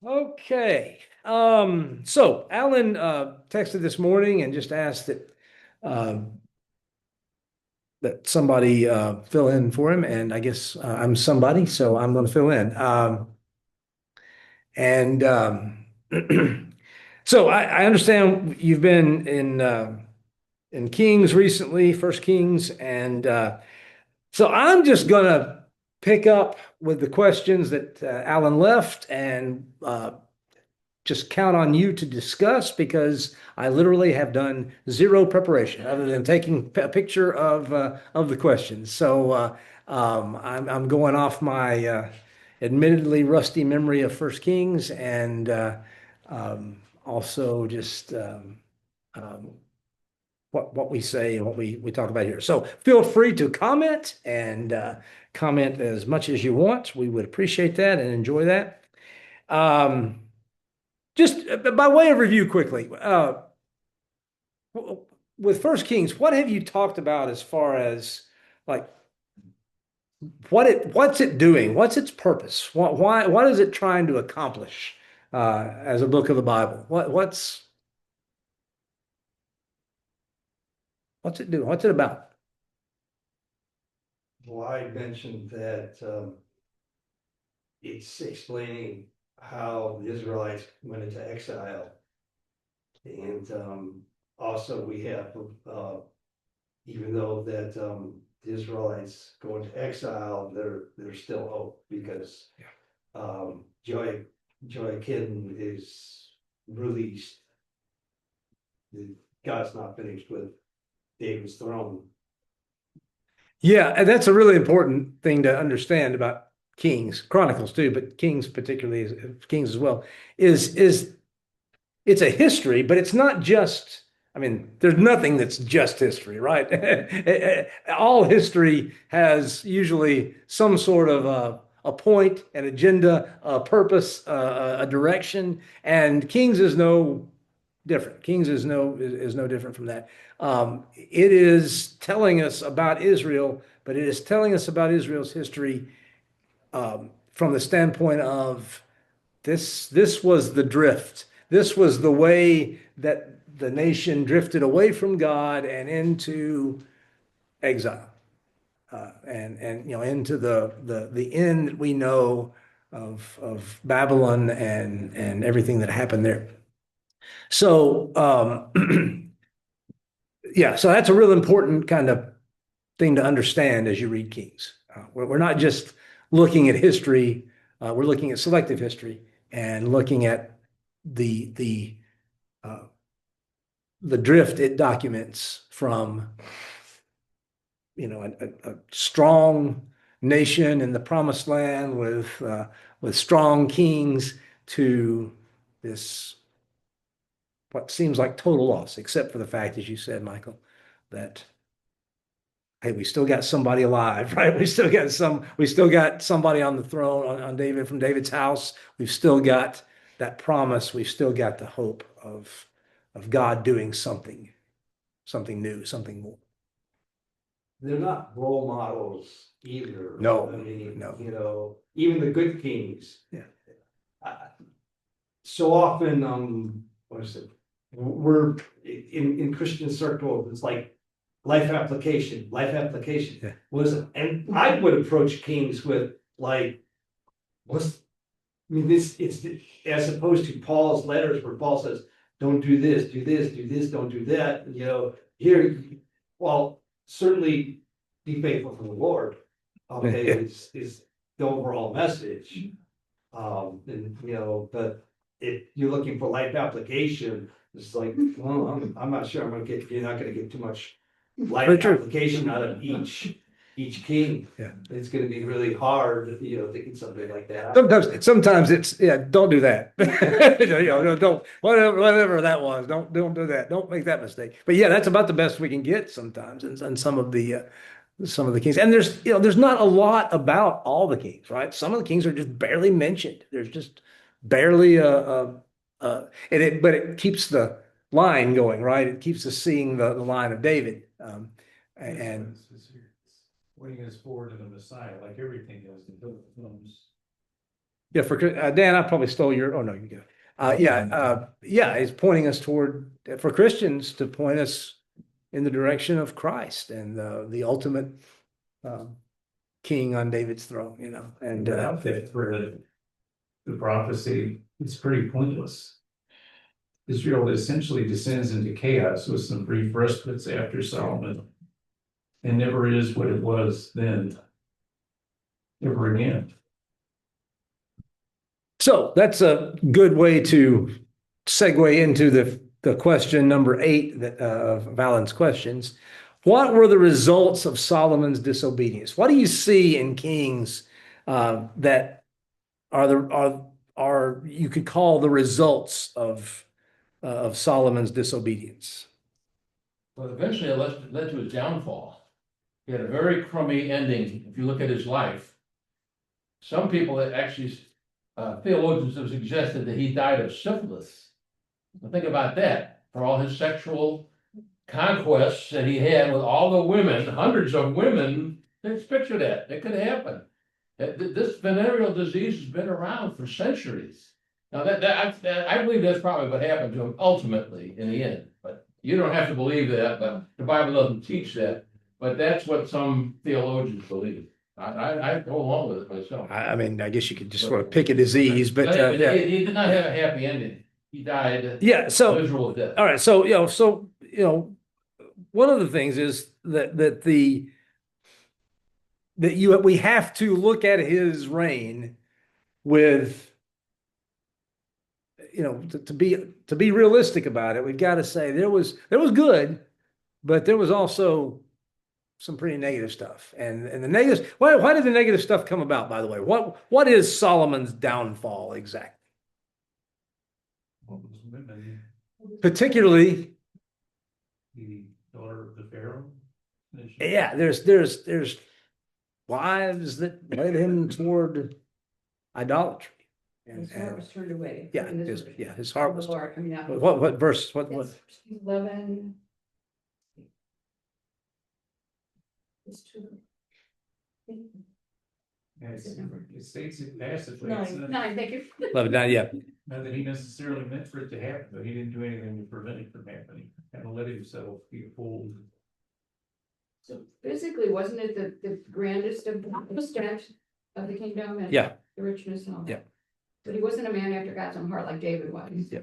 Okay. So Alan texted this morning and just asked um, that somebody fill in for him, and I guess I'm somebody, so I'm going to fill in. And so I understand you've been in Kings recently, First Kings, and so I'm just going to pick up with the questions that Alan left and just count on you to discuss because I literally have done zero preparation other than taking a picture of the questions. So I'm going off my admittedly rusty memory of First Kings and also just um, what we say and what we talk about here. So feel free to comment and comment as much as you want. We would appreciate that and enjoy that. Um, just by way of review quickly, with First Kings, what have you talked about as far as like what's it doing? What's its purpose? What is it trying to accomplish as a book of the Bible? What's it doing? What's it about? Well, I mentioned that it's explaining how the Israelites went into exile. And also we have, even though that the Israelites go into exile, there's still hope because Joachim is released. God's not finished with David's throne. Yeah, and that's a really important thing to understand about Kings, Chronicles too, but Kings particularly, Kings as well, is it's a history, but it's not just, I mean, there's nothing that's just history, right? All history has usually some sort of a point, an agenda, a purpose, a direction, and Kings is no different. Kings is no different from that. It is telling us about Israel, but it is telling us about Israel's history from the standpoint of this was the drift. This was the way that the nation drifted away from God and into exile, and into the end that we know of Babylon and everything that happened there. So yeah, so that's a real important kind of thing to understand as you read Kings. We're not just looking at history; we're looking at selective history and looking at the uh, the drift it documents from a strong nation in the promised land with strong kings to this what seems like total loss, except for the fact, as you said, Michael, that hey, we still got somebody alive, right? We still got somebody on the throne on David from David's house. We've still got that promise. We've still got the hope of God doing something new, something more. They're not role models either. No, I mean, no. even the good kings. Yeah. Uh, so often, what is it? We're in Christian circles, it's like life application. Yeah. Was and I would approach kings with like, what's I mean, this it's as opposed to Paul's letters where Paul says, don't do this, do this, do this, don't do that. Here, well, certainly be faithful to the Lord. Okay, Yeah. is the overall message. And but if you're looking for life application, it's like, well, I'm not sure you're not gonna get too much life Very true. application out of each king. Yeah. It's gonna be really hard, thinking something like that. Sometimes it's yeah, don't do that. Don't whatever that was. Don't do that. Don't make that mistake. But yeah, that's about the best we can get sometimes and some of the kings. And there's not a lot about all the kings, right? Some of the kings are just barely mentioned. There's just barely but it keeps the line going, right? It keeps us seeing the line of David. And Pointing us forward to the Messiah, like everything does in the films. Yeah, for Dan, I probably stole your. Oh no, you go. Yeah, it's pointing us toward for Christians to point us in the direction of Christ and the ultimate um, king on David's throne. And Without that thread, the prophecy is pretty pointless. Israel essentially descends into chaos with some brief respites after Solomon, and never is what it was then, ever again. so that's a good way to segue into the question number 8 of Valen's questions. What were the results of Solomon's disobedience? What do you see in Kings that are you could call the results of Solomon's disobedience? Well, eventually it led to his downfall. He had a very crummy ending. If you look at his life, some people that actually, theologians have suggested that he died of syphilis. Now think about that. For all his sexual conquests that he had with all the women, hundreds of women, let's picture that. It could happen. This venereal disease has been around for centuries. Now I believe that's probably what happened to him ultimately in the end. But you don't have to believe that, but the Bible doesn't teach that. But that's what some theologians believe. I go along with it myself. I mean, I guess you could just sort of pick a disease, but He did not have a happy ending. He died yeah. a So miserable death. all right, so one of the things is that we have to look at his reign with to be realistic about it. We've got to say there was good, but there was also some pretty negative stuff. And the negatives, why did the negative stuff come about, by the way? What is Solomon's downfall exactly? What was women, Particularly, the daughter of the Pharaoh? yeah, there's wives that led him toward idolatry. His heart was turned away. Yeah, from this- his heart from was. the Lord. I mean, that was- What verse? What? That's 11. It's two. It states it passively. It's Nine, thank you. 11, yeah. not that he necessarily meant for it to happen, but he didn't do anything to prevent it from happening. Kind of let himself be fooled. So physically, wasn't it the grandest of the steps of the kingdom and Yeah. the richness and all that? Yeah. But he wasn't a man after God's own heart like David was. Yeah.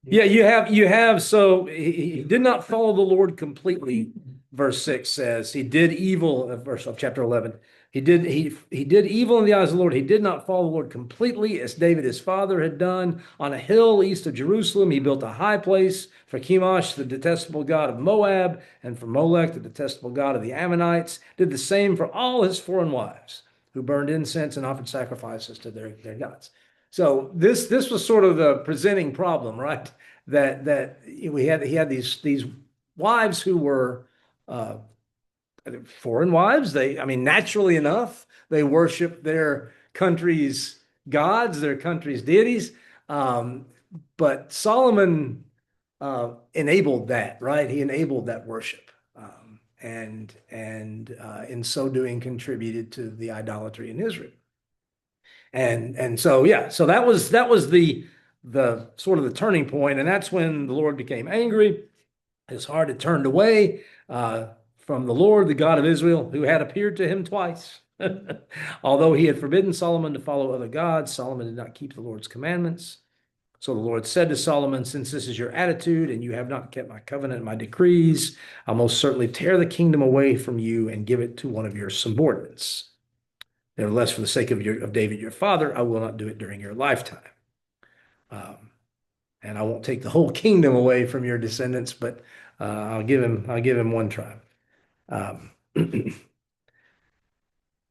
Yeah, you have so he did not follow the Lord completely. Verse 6 says he did evil, verse of chapter 11. He did evil in the eyes of the Lord. He did not follow the Lord completely, as David his father had done. On a hill east of Jerusalem, he built a high place for Chemosh, the detestable god of Moab, and for Molech, the detestable god of the Ammonites. Did the same for all his foreign wives, who burned incense and offered sacrifices to their gods. So this was sort of the presenting problem, right? That he had these wives who were foreign wives. I mean, naturally enough, they worship their country's gods, their country's deities. But Solomon enabled that, right? He enabled that worship, and in so doing contributed to the idolatry in Israel. And so yeah, so that was the sort of the turning point, and that's when the Lord became angry. His heart had turned away from the Lord, the God of Israel, who had appeared to him twice. Although he had forbidden Solomon to follow other gods, Solomon did not keep the Lord's commandments. So the Lord said to Solomon, since this is your attitude and you have not kept my covenant and my decrees, I'll most certainly tear the kingdom away from you and give it to one of your subordinates. Nevertheless, for the sake of David, your father, I will not do it during your lifetime. And I won't take the whole kingdom away from your descendants, but I'll give him one tribe.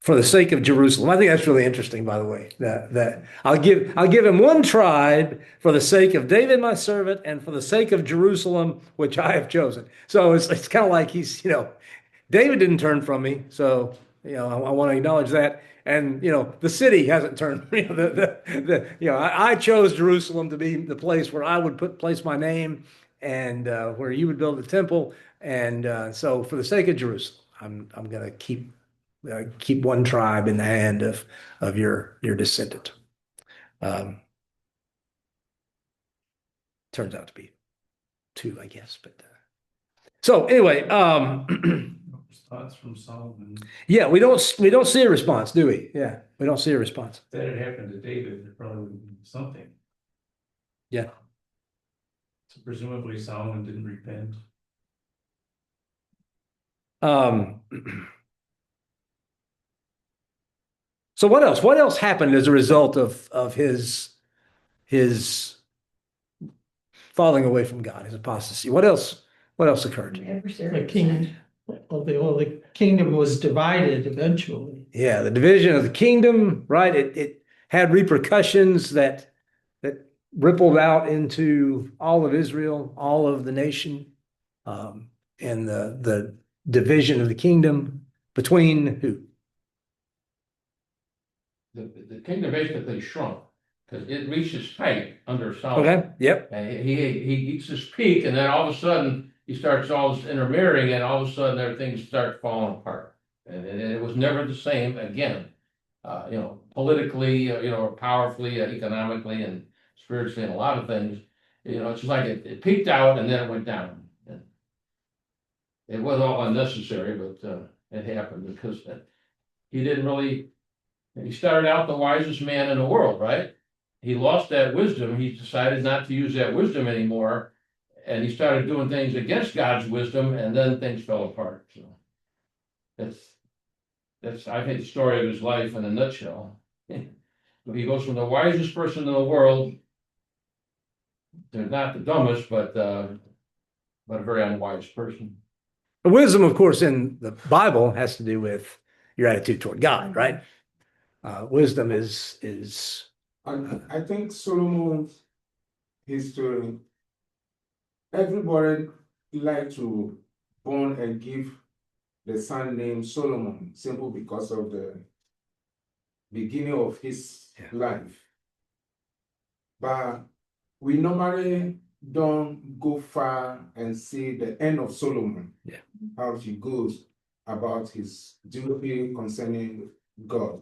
For the sake of Jerusalem. I think that's really interesting, by the way, that I'll give him one tribe for the sake of David, my servant, and for the sake of Jerusalem, which I have chosen. So it's kind of like he's, David didn't turn from me. So, I want to acknowledge that. And, the city hasn't turned, I chose Jerusalem to be the place where I would place my name and where you would build the temple. And so for the sake of Jerusalem, I'm going to keep one tribe in the hand of your descendant. Turns out to be two, I guess, but so anyway, Response from Solomon. yeah, we don't see a response, do we? Yeah, we don't see a response. If that had happened to David, it probably would have been something. Yeah. So presumably Solomon didn't repent. So what else? What else happened as a result of his falling away from God, his apostasy? What else occurred? The king, the kingdom was divided eventually. Yeah, the division of the kingdom, right? It had repercussions that rippled out into all of Israel, all of the nation, and the division of the kingdom between who? The kingdom basically shrunk, because it reached its height under Solomon. Okay, yep. And he gets his peak, and then all of a sudden, he starts all this intermarrying, and all of a sudden, everything starts falling apart. And it was never the same again. Politically, powerfully, economically, and spiritually, and a lot of things. It's just like it peaked out and then it went down. And it was all unnecessary, but it happened because he didn't really. He started out the wisest man in the world, right? He lost that wisdom. He decided not to use that wisdom anymore. And he started doing things against God's wisdom, and then things fell apart. So that's I think the story of his life in a nutshell. He goes from the wisest person in the world to not the dumbest, but a very unwise person. The wisdom, of course, in the Bible has to do with your attitude toward God, right? Wisdom is And I think Solomon's history, everybody like to born and give the son name Solomon, simple because of the beginning of his life. But we normally don't go far and see the end of Solomon. Yeah. How he goes about his duty concerning God.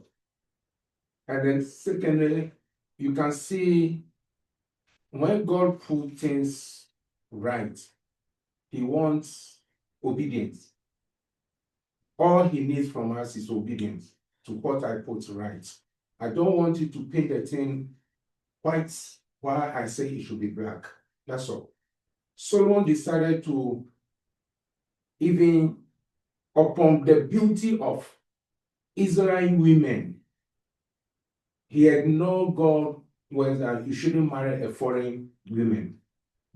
And then secondly, you can see when God put things right, he wants obedience. All he needs from us is obedience to what I put right. I don't want you to paint the thing white while I say it should be black. That's all. Solomon decided to, even upon the beauty of Israeli women, he ignored God was that you shouldn't marry a foreign woman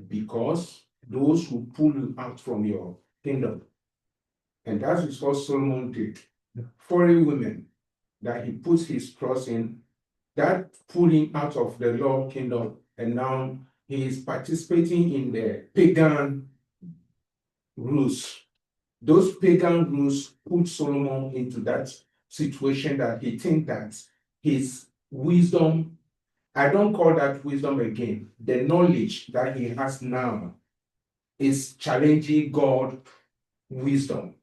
because those who pull you out from your kingdom. And that is what Solomon did. Foreign women that he puts his trust in, that pulled him out of the Lord kingdom, and now he is participating in the pagan rules. Those pagan rules put Solomon into that situation that he thinks that his wisdom, I don't call that wisdom again, the knowledge that he has now is challenging God's wisdom.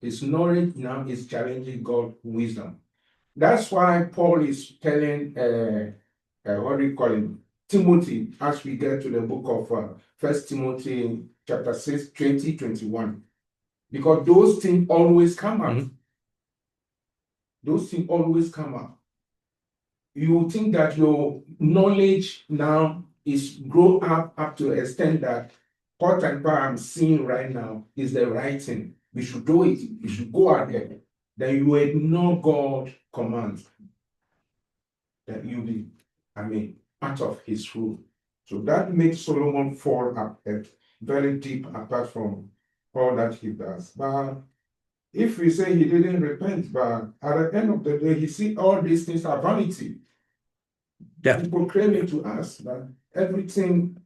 His knowledge now is challenging God's wisdom. That's why Paul is telling, what do you call him, Timothy, as we get to the book of 1 Timothy chapter 6, 20, 21. Because those things always come up. Mhm. Those things always come up. You think that your knowledge now is grow up to the extent that what I'm seeing right now is the right thing. We should do it. We should go ahead. Then you ignore God's commands. That you be, out of his rule. So that makes Solomon fall up very deep apart from all that he does. But if we say he didn't repent, but at the end of the day, he see all these things are vanity. Yeah. People claiming to us that everything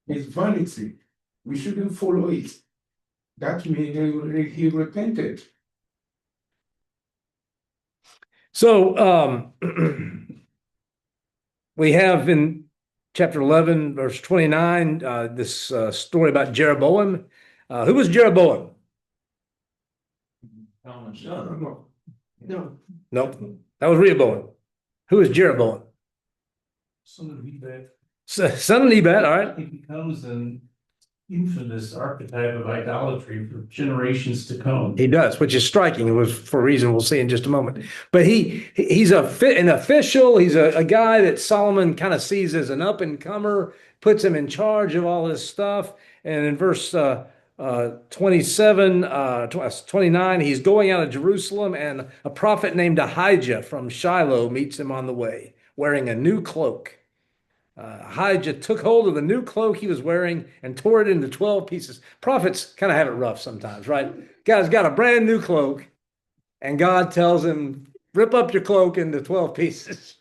is vanity. We shouldn't follow it. That means he repented. So we have in chapter 11, verse 29, this story about Jeroboam. Who was Jeroboam? Solomon's son. No. Nope, that was Rehoboam. Who is Jeroboam? Son of Nebat. Son of Nebat, all right. He becomes an infamous archetype of idolatry for generations to come. He does, which is striking. It was for a reason we'll see in just a moment. But he's an official. He's a guy that Solomon kind of sees as an up and comer, puts him in charge of all this stuff. And in verse 29, he's going out of Jerusalem, and a prophet named Ahijah from Shiloh meets him on the way, wearing a new cloak. Ahijah took hold of the new cloak he was wearing and tore it into 12 pieces. Prophets kind of have it rough sometimes, right? Guy's got a brand new cloak, and God tells him, rip up your cloak into 12 pieces.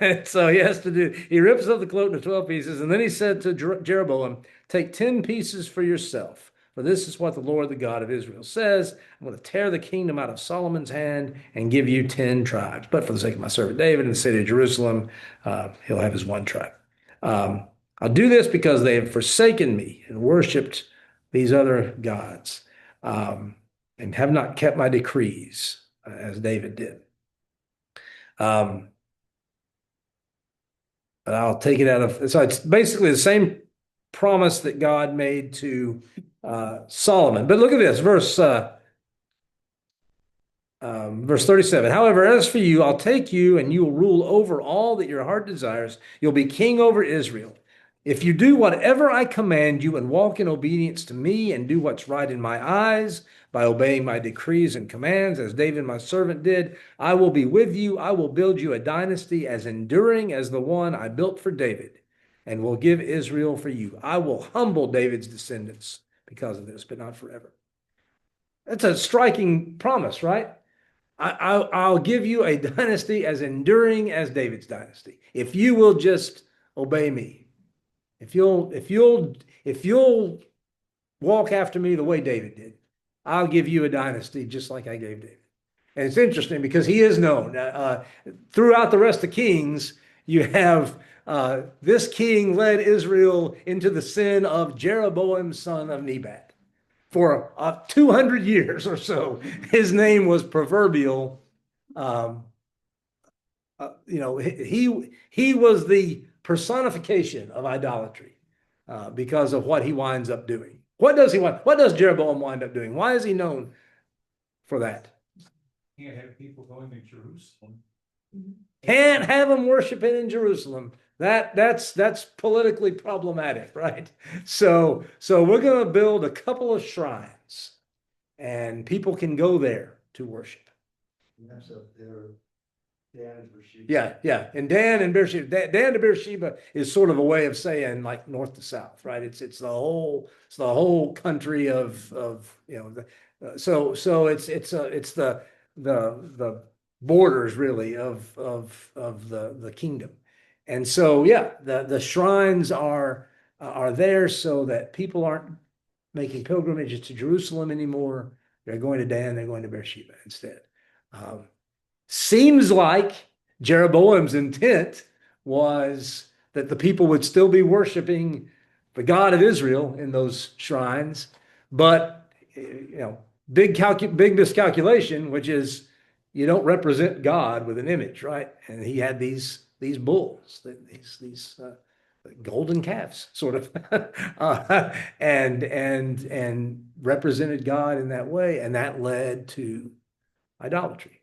And so he rips up the cloak into 12 pieces, and then he said to Jeroboam, take 10 pieces for yourself. For this is what the Lord, the God of Israel says. I'm going to tear the kingdom out of Solomon's hand and give you 10 tribes. But for the sake of my servant David and the city of Jerusalem, he'll have his one tribe. I'll do this because they have forsaken me and worshipped these other gods, and have not kept my decrees, as David did. But I'll take it out of, so it's basically the same promise that God made to Solomon. But look at this, verse 37. However, as for you, I'll take you and you will rule over all that your heart desires. You'll be king over Israel. If you do whatever I command you and walk in obedience to me and do what's right in my eyes by obeying my decrees and commands, as David my servant did, I will be with you. I will build you a dynasty as enduring as the one I built for David, and will give Israel for you. I will humble David's descendants because of this, but not forever. That's a striking promise, right? I'll give you a dynasty as enduring as David's dynasty if you will just obey me. If you'll walk after me the way David did, I'll give you a dynasty just like I gave David. And it's interesting because he is known throughout the rest of Kings. You have this king led Israel into the sin of Jeroboam, son of Nebat. For 200 years or so, his name was proverbial. He was the personification of idolatry because of what he winds up doing. What does Jeroboam wind up doing? Why is he known for that? Can't have people going to Jerusalem. Can't have them worshiping in Jerusalem. That's politically problematic, right? So we're going to build a couple of shrines, and people can go there to worship. Yeah. And Dan and Beersheba. Dan to Beersheba is sort of a way of saying like north to south, right? It's the whole country of so it's the borders really of the kingdom. And so the shrines are there so that people aren't making pilgrimages to Jerusalem anymore. They're going to Dan, they're going to Beersheba instead. Seems like Jeroboam's intent was that the people would still be worshiping the God of Israel in those shrines, but big miscalculation, which is you don't represent God with an image, right? And he had these bulls, these golden calves, sort of, and represented God in that way, and that led to idolatry.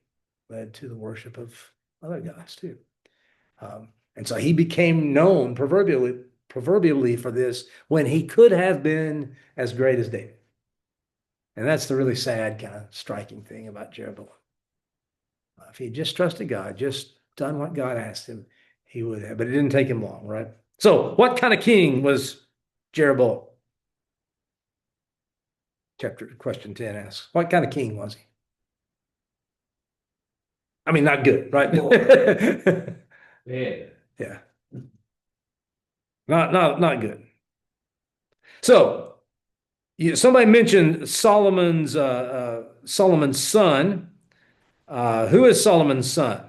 Led to the worship of other gods too. And so he became known proverbially for this when he could have been as great as David. And that's the really sad kind of striking thing about Jeroboam. If he had just trusted God, just done what God asked him, he would have, but it didn't take him long, right? So what kind of king was Jeroboam? Question 10 asks, what kind of king was he? I mean, not good, right? Yeah. Not good. So somebody mentioned Solomon's son. Who is Solomon's son?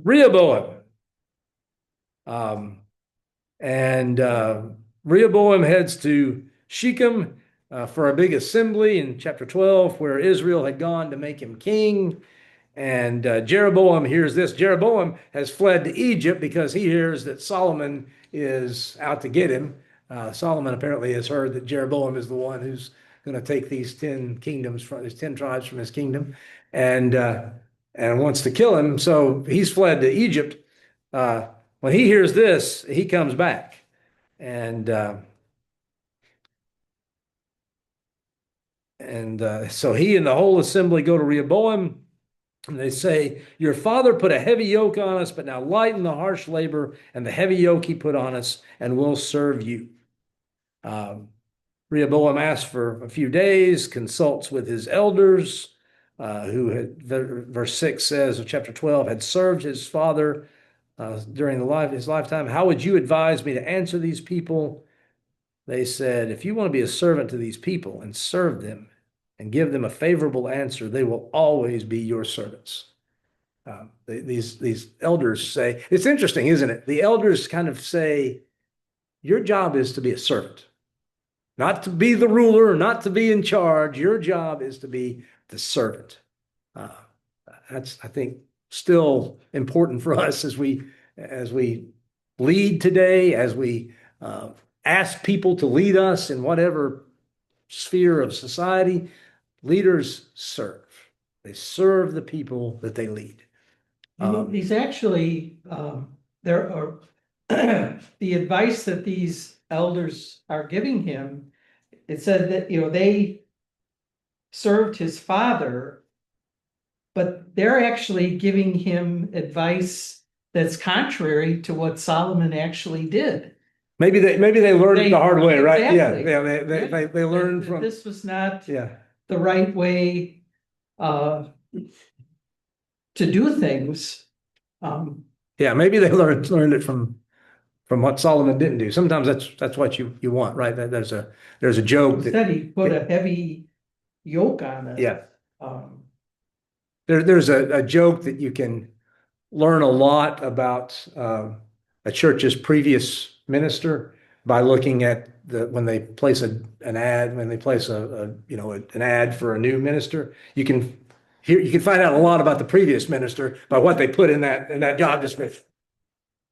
Rehoboam. And Rehoboam heads to Shechem for a big assembly in chapter 12, where Israel had gone to make him king. And Jeroboam hears this. Jeroboam has fled to Egypt because he hears that Solomon is out to get him. Solomon apparently has heard that Jeroboam is the one who's going to take these 10 kingdoms from these 10 tribes from his kingdom, and wants to kill him. So he's fled to Egypt. When he hears this, he comes back, and so he and the whole assembly go to Rehoboam. And they say, your father put a heavy yoke on us, but now lighten the harsh labor and the heavy yoke he put on us, and we'll serve you. Rehoboam asks for a few days, consults with his elders, who had, verse 6 says of chapter 12, had served his father during his lifetime. How would you advise me to answer these people? They said, if you want to be a servant to these people and serve them, and give them a favorable answer, they will always be your servants. These elders say, it's interesting, isn't it? The elders kind of say, your job is to be a servant, not to be the ruler, not to be in charge. Your job is to be the servant. That's, I think, still important for us as we lead today, as we ask people to lead us in whatever sphere of society. Leaders serve. They serve the people that they lead. He's actually, there are, the advice that these elders are giving him, it said that, they served his father, but they're actually giving him advice that's contrary to what Solomon actually did. Maybe they learned it the hard way, right? Exactly. Yeah. They learned That from this was not yeah. the right way to do things. Yeah, maybe they learned it from what Solomon didn't do. Sometimes that's what you want, right? There's a joke that Instead, he put a heavy yoke on it. yeah. Um, There's a joke that you can learn a lot about a church's previous minister by looking at when they place an ad, when they place an ad for a new minister. You can find out a lot about the previous minister by what they put in that job description.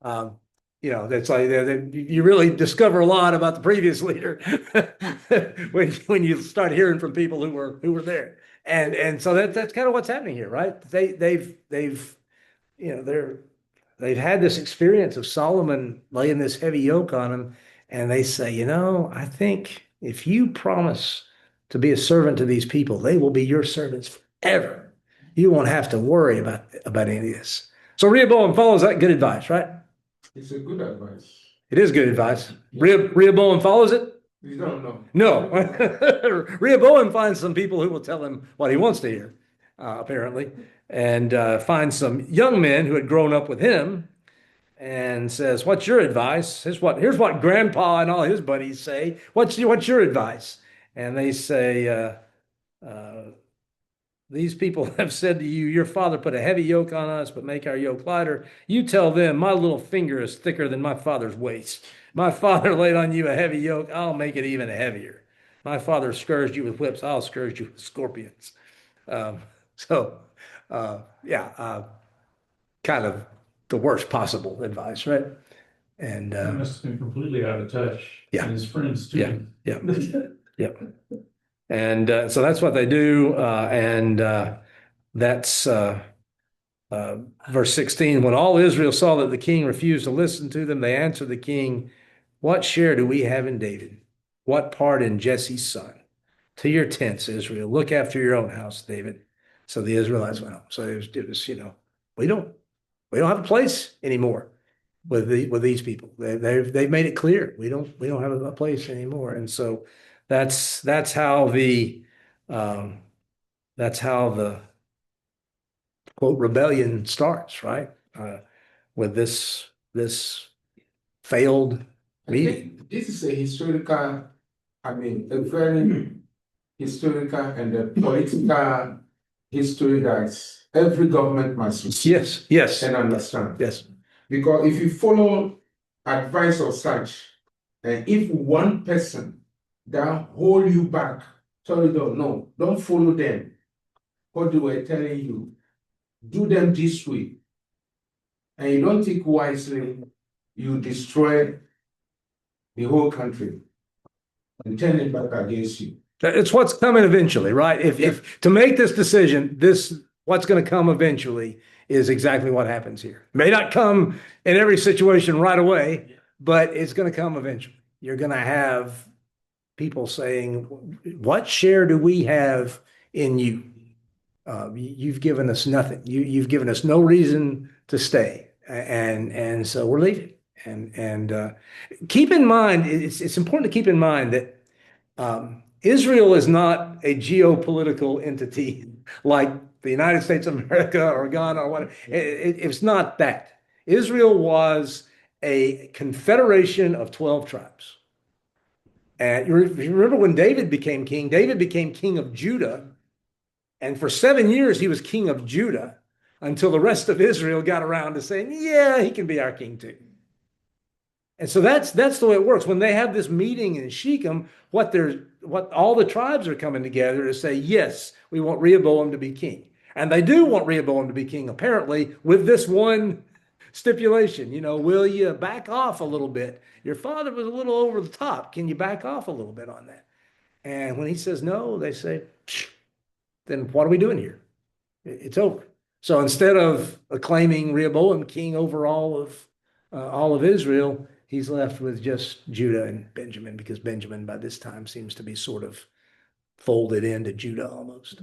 That's like you really discover a lot about the previous leader when you start hearing from people who were there. And so that's kind of what's happening here, right? They've had this experience of Solomon laying this heavy yoke on them, and they say, I think if you promise to be a servant to these people, they will be your servants forever. You won't have to worry about any of this. So Rehoboam follows that good advice, right? It's a good advice. It is good advice. Rehoboam follows it? You don't know. No. Rehoboam finds some people who will tell him what he wants to hear, apparently, and finds some young men who had grown up with him and says, what's your advice? Here's what grandpa and all his buddies say. What's your advice? And they say, these people have said to you, your father put a heavy yoke on us, but make our yoke lighter. You tell them, my little finger is thicker than my father's waist. My father laid on you a heavy yoke. I'll make it even heavier. My father scourged you with whips. I'll scourge you with scorpions. Kind of the worst possible advice, right? And He must have been completely out of touch. Yeah. And his friends too. Yeah. And so that's what they do. That's verse 16. When all Israel saw that the king refused to listen to them, they answered the king, what share do we have in David? What part in Jesse's son? To your tents, Israel. Look after your own house, David. So the Israelites went home. So it was we don't have a place anymore with these people. They've made it clear we don't have a place anymore. And so that's how the quote rebellion starts, right? With this failed meeting. This is a historical, a very historical and a political history that every government must receive Yes. and understand. Yes. Because if you follow advice of such, and if one person that hold you back, tell you don't follow them, what they were telling you, do them this way, and you don't think wisely, you destroy the whole country and turn it back against you. It's what's coming eventually, right? If to make this decision, what's going to come eventually is exactly what happens here. May not come in every situation right away, but it's going to come eventually. You're going to have people saying, "What share do we have in you? You've given us nothing. You've given us no reason to stay, and so we're leaving." And keep in mind, it's important to keep in mind that Israel is not a geopolitical entity like the United States of America or Ghana or whatever. It's not that. Israel was a confederation of 12 tribes. And you remember when David became king of Judah. And for 7 years, he was king of Judah until the rest of Israel got around to saying, yeah, he can be our king too. And so that's the way it works. When they have this meeting in Shechem, what all the tribes are coming together to say, yes, we want Rehoboam to be king. And they do want Rehoboam to be king, apparently, with this one stipulation. Will you back off a little bit? Your father was a little over the top. Can you back off a little bit on that? And when he says no, they say, then what are we doing here? It's over. So instead of acclaiming Rehoboam king over all of Israel, he's left with just Judah and Benjamin, because Benjamin by this time seems to be sort of folded into Judah almost.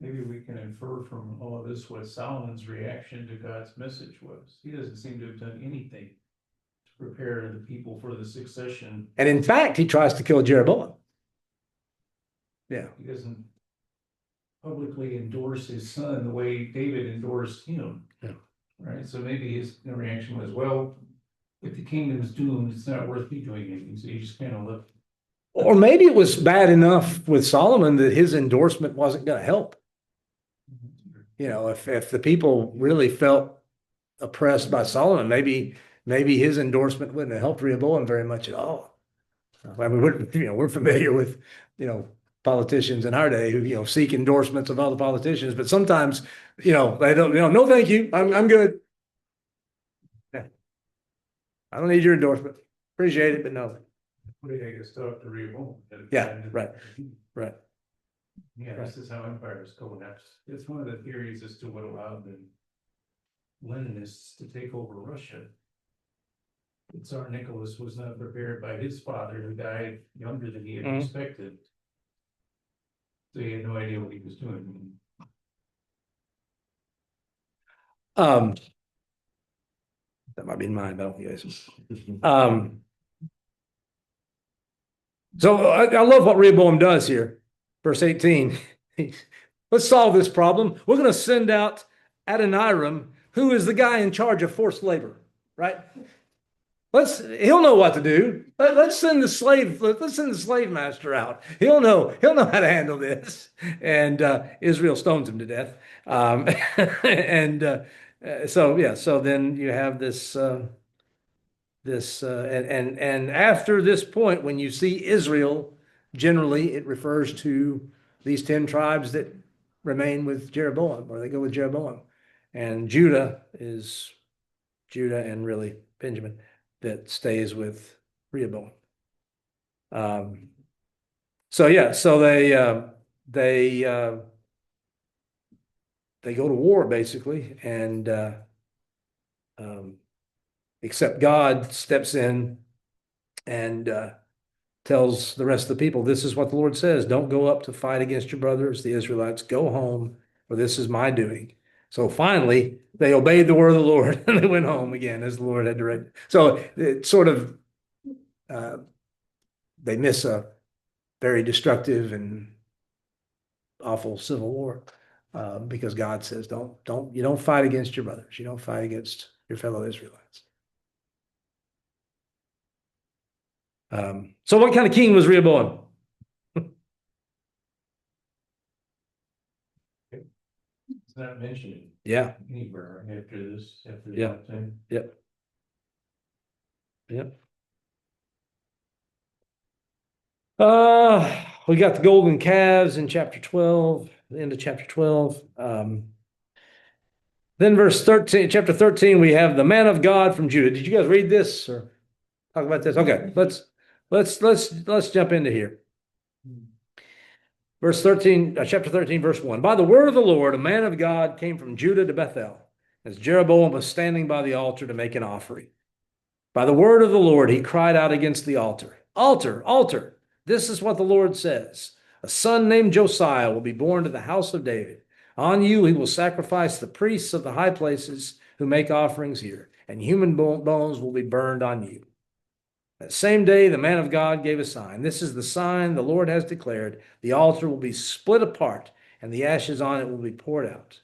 Maybe we can infer from all of this what Solomon's reaction to God's message was. He doesn't seem to have done anything to prepare the people for the succession. And in fact, he tries to kill Jeroboam. Yeah. He doesn't publicly endorse his son the way David endorsed him. Yeah. Right, so maybe his reaction was, well, if the kingdom's doomed, it's not worth me doing anything, so he just kind of left. Or maybe it was bad enough with Solomon that his endorsement wasn't going to help. If the people really felt oppressed by Solomon, maybe his endorsement wouldn't have helped Rehoboam very much at all. I mean, we're familiar with, politicians in our day who, seek endorsements of other politicians, but sometimes, they don't, no, thank you. I'm good. Yeah. I don't need your endorsement. Appreciate it, but no. What I guess talk to Rehoboam. Yeah, right. Yeah, this is how empires collapse. It's one of the theories as to what allowed the Leninists to take over Russia. Tsar Nicholas was not prepared by his father, who died younger than he had expected. So he had no idea what he was doing. That might be in mine, but I don't think guys. So I love what Rehoboam does here. Verse 18. Let's solve this problem. We're going to send out Adoniram, who is the guy in charge of forced labor, right? He'll know what to do. Let's send the slave master out. He'll know how to handle this. And Israel stones him to death. So then you have this and after this point, when you see Israel, generally it refers to these 10 tribes that remain with Jeroboam, or they go with Jeroboam. And Judah and really Benjamin that stays with Rehoboam. So they go to war basically, and except God steps in and tells the rest of the people, this is what the Lord says, don't go up to fight against your brothers, the Israelites, go home, for this is my doing. So finally, they obeyed the word of the Lord and they went home again as the Lord had directed. So it sort of, they miss a very destructive and awful civil war because God says, you don't fight against your brothers. You don't fight against your fellow Israelites. So what kind of king was Rehoboam? It's not mentioned Yeah. anywhere after this, Yeah. time. Yep. We got the golden calves in chapter 12, the end of chapter 12. Then verse 13, chapter 13, we have the man of God from Judah. Did you guys read this or talk about this? Okay, let's jump into here. Verse 13, chapter 13, verse 1. By the word of the Lord, a man of God came from Judah to Bethel, as Jeroboam was standing by the altar to make an offering. By the word of the Lord, he cried out against the altar. Altar, altar, this is what the Lord says. A son named Josiah will be born to the house of David. On you he will sacrifice the priests of the high places who make offerings here, and human bones will be burned on you. That same day, the man of God gave a sign. This is the sign the Lord has declared. The altar will be split apart, and the ashes on it will be poured out.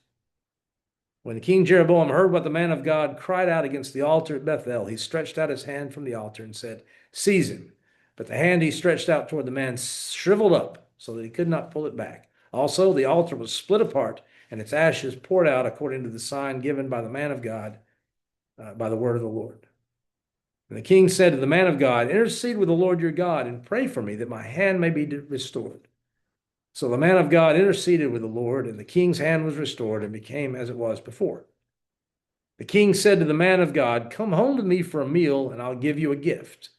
When King Jeroboam heard what the man of God cried out against the altar at Bethel, he stretched out his hand from the altar and said, "Seize him." But the hand he stretched out toward the man shriveled up so that he could not pull it back. Also, the altar was split apart, and its ashes poured out according to the sign given by the man of God, by the word of the Lord. And the king said to the man of God, "Intercede with the Lord your God and pray for me that my hand may be restored." So the man of God interceded with the Lord, and the king's hand was restored and became as it was before. The king said to the man of God, "Come home to me for a meal, and I'll give you a gift."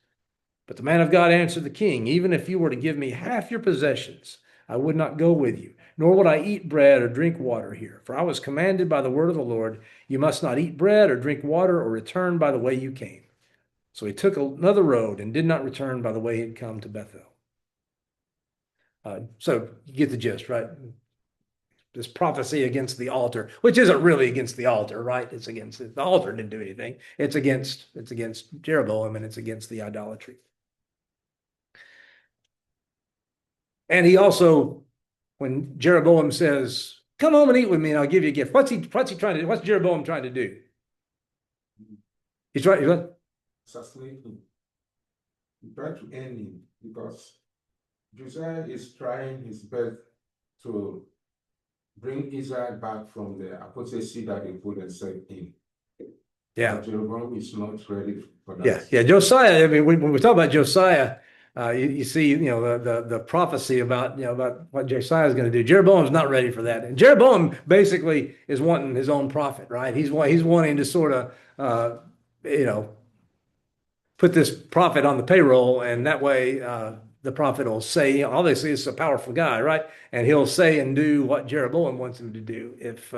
But the man of God answered the king, "Even if you were to give me half your possessions, I would not go with you, nor would I eat bread or drink water here. For I was commanded by the word of the Lord, you must not eat bread or drink water or return by the way you came." So he took another road and did not return by the way he had come to Bethel. So you get the gist, right? This prophecy against the altar, which isn't really against the altar, right? It's against it. The altar didn't do anything. It's against Jeroboam, and it's against the idolatry. And he also, when Jeroboam says, "Come home and eat with me, and I'll give you a gift," what's Jeroboam trying to do? He's trying. Assassinate him. He tried to end him because Josiah is trying his best to bring Israel back from the apostasy that they put themselves in. Yeah. But Jeroboam is not ready for that. Yeah. Josiah. I mean, when we talk about Josiah, you see, the prophecy about what Josiah is going to do. Jeroboam's not ready for that, and Jeroboam basically is wanting his own prophet, right? He's wanting to sort of, put this prophet on the payroll, and that way the prophet will say, obviously it's a powerful guy, right? And he'll say and do what Jeroboam wants him to do if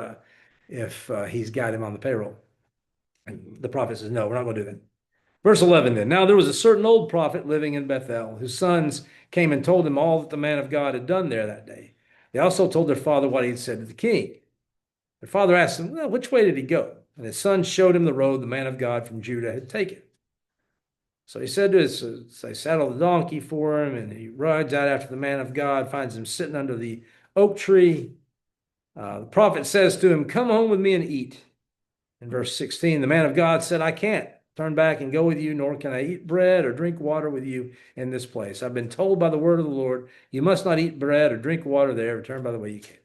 he's got him on the payroll. And the prophet says, "No, we're not going to do that." Verse 11 then. Now there was a certain old prophet living in Bethel, whose sons came and told him all that the man of God had done there that day. They also told their father what he had said to the king. Their father asked him, "Well, which way did he go?" And his son showed him the road the man of God from Judah had taken. So he said to his, they saddle the donkey for him, and he rides out after the man of God, finds him sitting under the oak tree. The prophet says to him, "Come home with me and eat." In verse 16, the man of God said, "I can't turn back and go with you, nor can I eat bread or drink water with you in this place. I've been told by the word of the Lord, you must not eat bread or drink water there. Return by the way you came."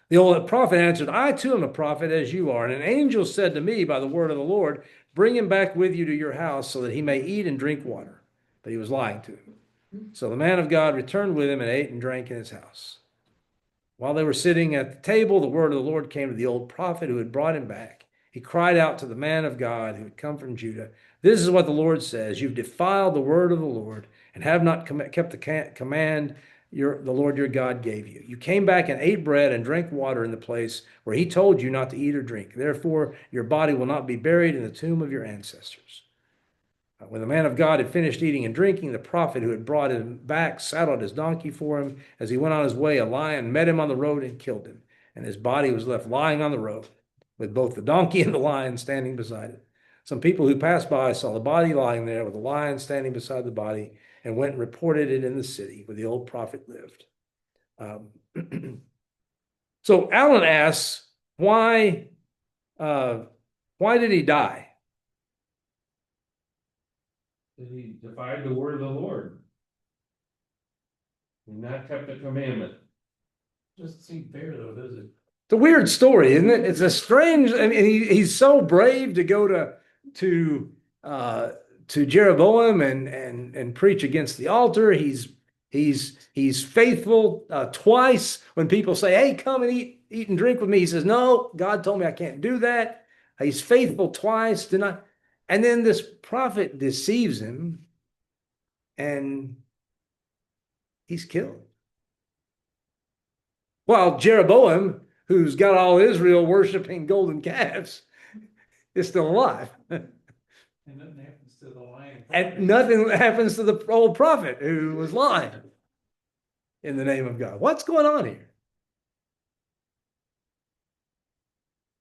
The old prophet answered, "I too am a prophet as you are. And an angel said to me by the word of the Lord, bring him back with you to your house so that he may eat and drink water." But he was lying to him. So the man of God returned with him and ate and drank in his house. While they were sitting at the table, the word of the Lord came to the old prophet who had brought him back. He cried out to the man of God who had come from Judah, "This is what the Lord says. You've defiled the word of the Lord and have not kept the command the Lord your God gave you. You came back and ate bread and drank water in the place where he told you not to eat or drink. Therefore, your body will not be buried in the tomb of your ancestors." When the man of God had finished eating and drinking, the prophet who had brought him back saddled his donkey for him. As he went on his way, a lion met him on the road and killed him, and his body was left lying on the road, with both the donkey and the lion standing beside it. Some people who passed by saw the body lying there with the lion standing beside the body, and went and reported it in the city where the old prophet lived. So Alan asks, why did he die? He defied the word of the Lord. He not kept the commandment. Doesn't seem fair though, does it? It's a weird story, isn't it? It's a strange. I mean, he's so brave to go to Jeroboam and preach against the altar. He's faithful twice when people say, "Hey, come and eat eat and drink with me. He says, no, God told me I can't do that. He's faithful twice, did not. And then this prophet deceives him and he's killed. While Jeroboam, who's got all Israel worshiping golden calves, is still alive. And nothing happens to the lion. And nothing happens to the old prophet who was lying in the name of God. What's going on here?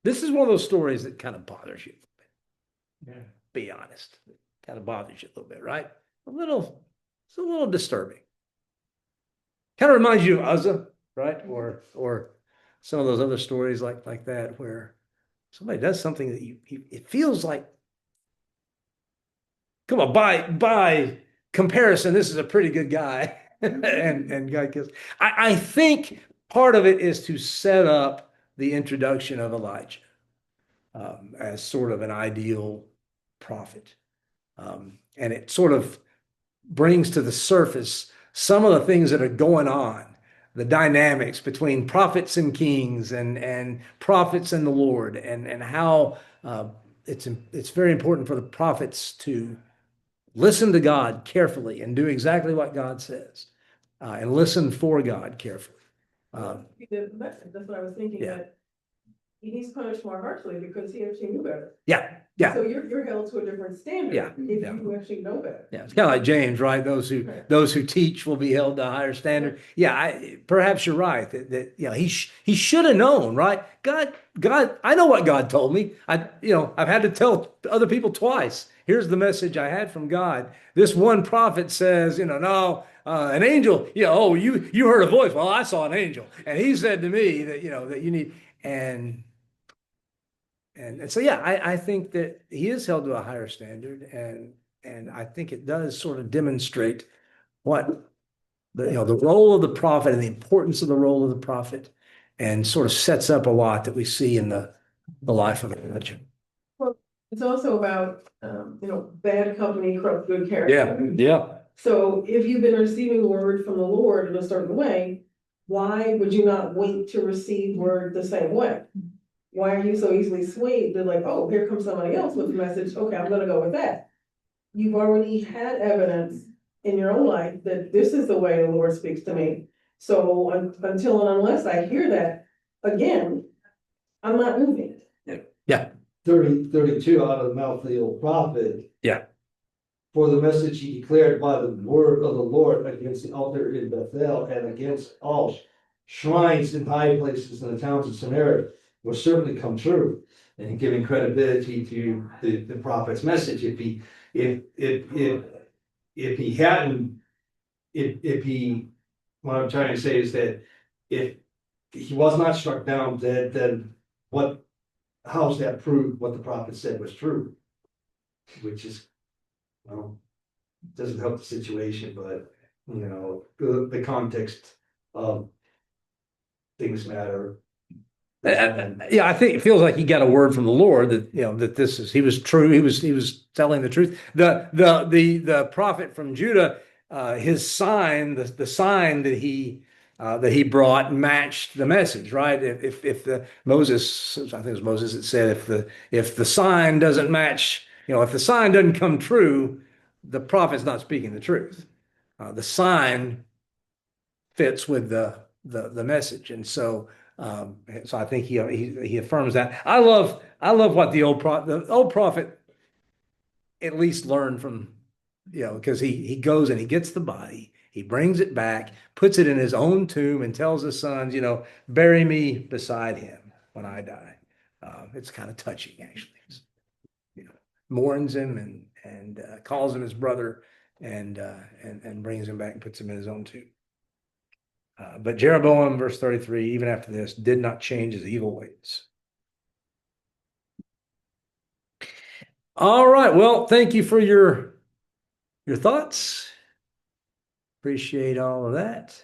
This is one of those stories that kind of bothers you. Yeah. Be honest. It kind of bothers you a little bit, right? It's a little disturbing. Kind of reminds you of Uzzah, right? Or some of those other stories like that, where somebody does something that it feels like, come on, by comparison, this is a pretty good guy. and God kills. I think part of it is to set up the introduction of Elijah as sort of an ideal prophet. And it sort of brings to the surface some of the things that are going on, the dynamics between prophets and kings and prophets and the Lord, and how it's very important for the prophets to listen to God carefully and do exactly what God says, and listen for God carefully. That's what I was thinking, Yeah. that he's punished more harshly because he actually knew better. Yeah, yeah. So you're held to a different standard. Yeah, If yeah. you actually know better. Yeah, it's kind of like James, right? Right. Those who teach will be held to a higher standard. Yeah, perhaps you're right that he should have known, right? God, I know what God told me. I've had to tell other people twice. Here's the message I had from God. This one prophet says, no, an angel. You heard a voice. Well, I saw an angel, and he said to me that that you need and so yeah, I think that he is held to a higher standard, and I think it does sort of demonstrate what the role of the prophet and the importance of the role of the prophet, and sort of sets up a lot that we see in the life of Elijah. Well, it's also about, bad company corrupts good character. Yeah. So if you've been receiving word from the Lord in a certain way, why would you not wait to receive word the same way? Why are you so easily swayed? They're like, oh, here comes somebody else with a message. Okay, I'm gonna go with that. You've already had evidence in your own life that this is the way the Lord speaks to me. So until and unless I hear that again, I'm not moving. 32 out of the mouth of the old prophet. Yeah. For the message he declared by the word of the Lord against the altar in Bethel and against all shrines in high places in the towns of Samaria will certainly come true. And giving credibility to the prophet's message. If he hadn't, what I'm trying to say is that if he was not struck down dead, then how's that prove what the prophet said was true? Which is, doesn't help the situation, but, the context of things matter. Yeah, I think it feels like he got a word from the Lord that that he was true. He was telling the truth. The prophet from Judah, his sign, the sign that he brought matched the message, right? If the Moses, I think it was Moses that said, if the sign doesn't match, if the sign doesn't come true, the prophet's not speaking the truth. The sign fits with the message, and so I think he affirms that. I love what the old prophet at least learned from, because he goes and he gets the body, he brings it back, puts it in his own tomb, and tells his sons, bury me beside him when I die. It's kind of touching, actually. Mourns him and calls him his brother, and brings him back and puts him in his own tomb. But Jeroboam, verse 33, even after this, did not change his evil ways. All right. Well, thank you for your thoughts. Appreciate all of that.